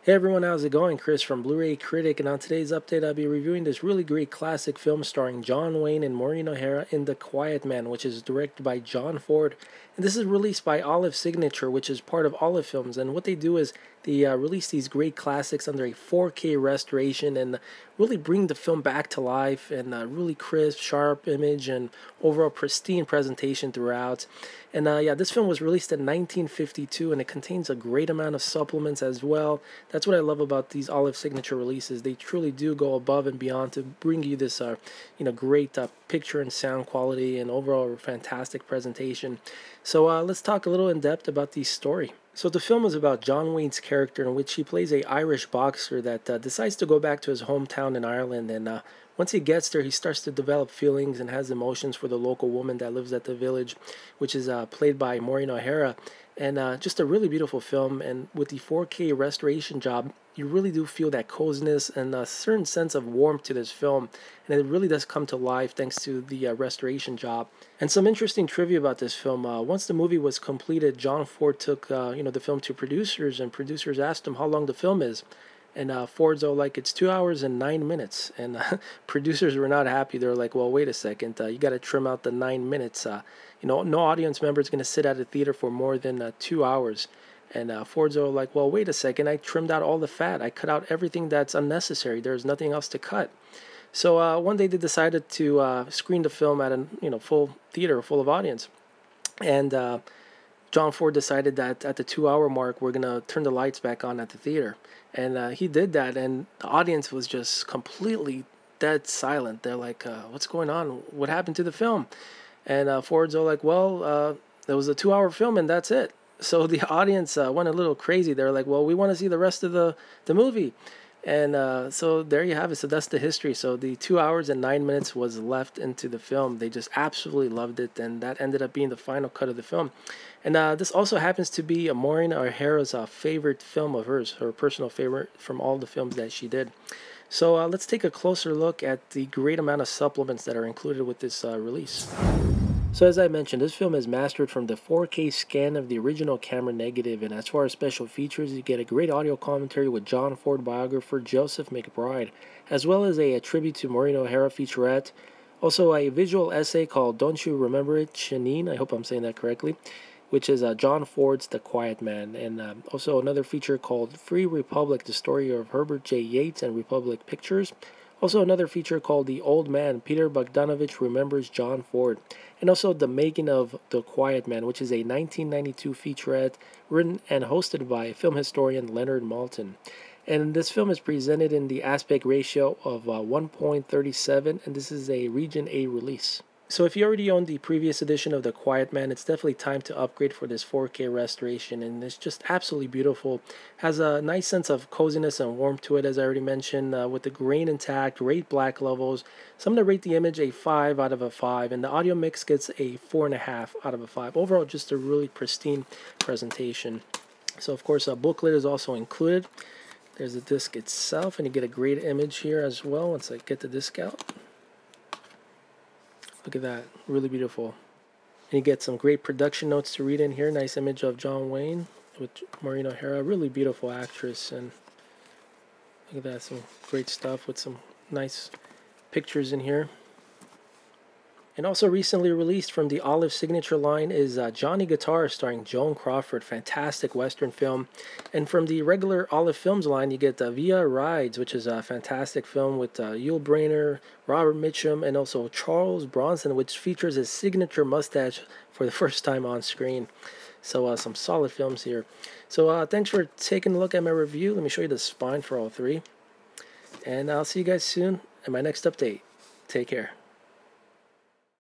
Hey everyone, how's it going? Chris from Blu-ray Critic, and on today's update I'll be reviewing this really great classic film starring John Wayne and Maureen O'Hara in The Quiet Man, which is directed by John Ford. And this is released by Olive Signature, which is part of Olive Films. And what they do is they release these great classics under a 4K restoration and really bring the film back to life, and really crisp, sharp image and overall pristine presentation throughout. And yeah, this film was released in 1952, and it contains a great amount of supplements as well. That's what I love about these Olive Signature releases. They truly do go above and beyond to bring you this, great picture and sound quality and overall fantastic presentation. So let's talk a little in depth about the story. So the film is about John Wayne's character, in which he plays a Irish boxer that decides to go back to his hometown in Ireland. And once he gets there, he starts to develop feelings and has emotions for the local woman that lives at the village, which is played by Maureen O'Hara. And just a really beautiful film. And with the 4K restoration job, you really do feel that coziness and a certain sense of warmth to this film. And it really does come to life thanks to the restoration job. And some interesting trivia about this film. Once the movie was completed, John Ford took the film to producers, and producers asked him how long the film is. And Ford's all like, it's 2 hours and 9 minutes. And producers were not happy. They were like, well, wait a second. You got to trim out the 9 minutes. No audience member is going to sit at a theater for more than 2 hours. And Ford's all like, well, wait a second. I trimmed out all the fat. I cut out everything that's unnecessary. There's nothing else to cut. So one day they decided to screen the film at a full theater full of audience. And John Ford decided that at the 2 hour mark, we're going to turn the lights back on at the theater. And he did that, and the audience was just completely dead silent. They're like, what's going on? What happened to the film? And Ford's all like, well, it was a 2 hour film, and that's it. So the audience went a little crazy. They're like, well, we want to see the rest of the movie. And so there you have it. So that's the history. So the 2 hours and 9 minutes was left into the film. They just absolutely loved it, and that ended up being the final cut of the film. And this also happens to be Maureen O'Hara's favorite film of hers, her personal favorite from all the films that she did. So let's take a closer look at the great amount of supplements that are included with this release. So as I mentioned, this film is mastered from the 4K scan of the original camera negative, and as far as special features, you get a great audio commentary with John Ford biographer Joseph McBride, as well as a tribute to Maureen O'Hara featurette, also a visual essay called Don't You Remember It, Shanine, I hope I'm saying that correctly, which is John Ford's The Quiet Man, and also another feature called Free Republic, the story of Herbert J. Yates and Republic Pictures. Also another feature called The Old Man, Peter Bogdanovich Remembers John Ford. And also The Making of The Quiet Man, which is a 1992 featurette written and hosted by film historian Leonard Maltin. And this film is presented in the aspect ratio of 1.37, and this is a Region A release. So if you already own the previous edition of The Quiet Man, it's definitely time to upgrade for this 4K restoration, and it's just absolutely beautiful. Has a nice sense of coziness and warmth to it, as I already mentioned, with the grain intact, great black levels. So I'm going to rate the image a 5 out of a 5, and the audio mix gets a 4.5 out of a 5. Overall, just a really pristine presentation. So of course, a booklet is also included. There's the disc itself, and you get a great image here as well once I get the disc out. Look at that, really beautiful. And you get some great production notes to read in here. Nice image of John Wayne with Maureen O'Hara, really beautiful actress. And look at that, some great stuff with some nice pictures in here. And also recently released from the Olive Signature line is Johnny Guitar, starring Joan Crawford. Fantastic Western film. And from the regular Olive Films line, you get Via Rides, which is a fantastic film with Yul Brynner, Robert Mitchum, and also Charles Bronson, which features his signature mustache for the first time on screen. So some solid films here. So thanks for taking a look at my review. Let me show you the spine for all three. And I'll see you guys soon in my next update. Take care.